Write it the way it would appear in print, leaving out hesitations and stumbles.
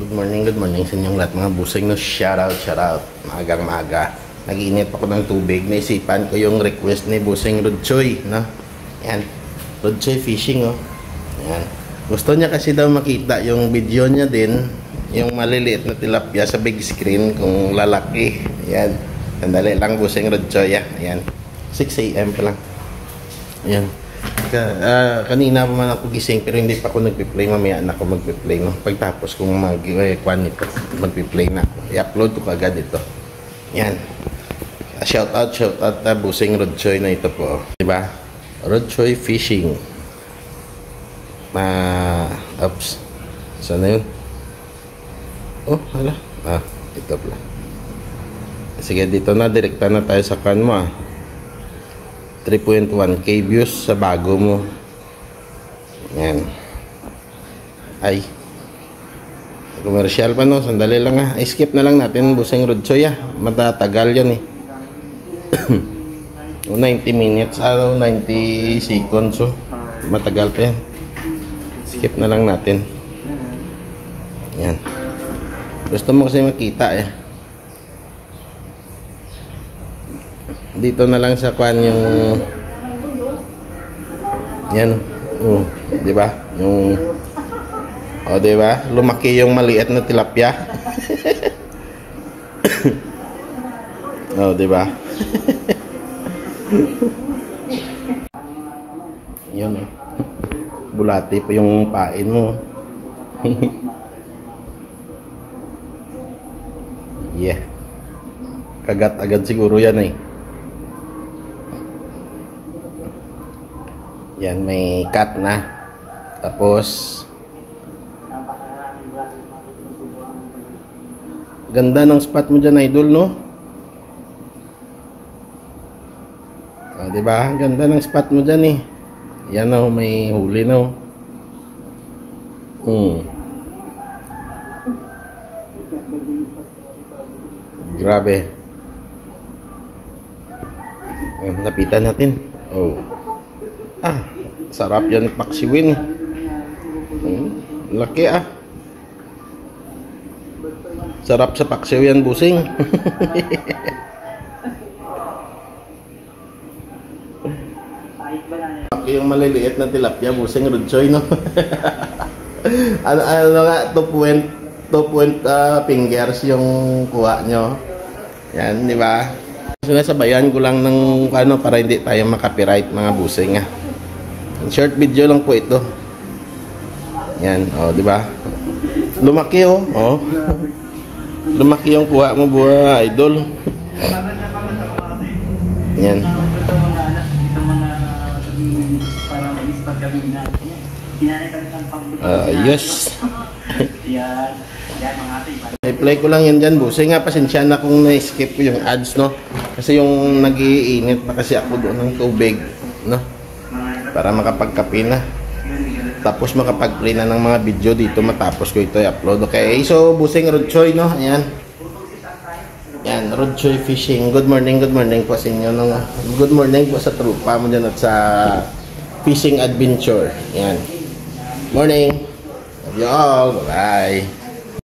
Good morning sa inyong lahat mga busing no. Shoutout. Maagang maaga. Nag-iinit ako ng tubig. Naisipan ko yung request ni Busing Rodchoy, no? Yan. Rodchoy fishing, oh. Yan. Gusto niya kasi daw makita yung video niya din, yung maliliit na tilapia sa big screen kung lalaki. Yan. Sandali lang Busing Rodchoy, yan. 6 AM pa lang. Yan. Kanina pa man ako gising pero hindi pa ako nagpi-play. Mamaya na ako magpi-play, no? Pagtapos kung mag-kwan nito, magpi-play na ako. I-upload ko kagad ito. Yan. Shoutout Busing Rodchoy na ito po. Diba? Rodchoy Fishing. Oops. Saan na yun? Oh, hala. Ito pala. Sige, dito na. Direkta na tayo sa kan mo, 3.1k views sa bago mo. Yan. Ay. Commercial pa, no? Sandali lang, I-skip na lang natin Busing Rodchoy, matatagal yan, 90 minutes, 90 seconds, so matagal pa yan. Skip na lang natin. Yan. Gusto mo kasi makita, dito na lang sa kwan yung yan, di ba? Yung di ba? Lumaki yung maliit na tilapia. Di ba? Yan, bulati pa yung pain mo. Yeah. Kagat agad siguro yan, Yan, may cut na. Tapos ganda ng spot mo dyan, idol, no? Diba? Ganda ng spot mo dyan, Yan, may huli, no? Grabe. Lapitan natin. Sarap yan paksiwin. Laki, sarap sa paksiw yan, Busing. Yung maliliit na tilapia, Busing Rodchoy, no? ano nga, 2 fingers yung kuha nyo. Yan, di ba? Sinasabayan ko lang ng para hindi tayo makapiright, mga Busing, Short video lang po ito. Yan, di ba? Lumaki, lumaki yung kuha mo, buha, idol. Yan. Yes. I-play ko lang yan dyan, Busing, pasensya na kung na-skip ko yung ads, no? Kasi yung nag-iinit na kasi ako doon ng tubig, no? Para makapagkape na. Tapos makapag-play na ng mga video dito matapos ko ito i-upload. Okay, so Busing Rodchoy, no? Ayan. Yan, Rodchoy Fishing. Good morning po sa inyo. Good morning po sa trupa mo dyan at sa fishing adventure. Yan. Morning. Love you all. Bye.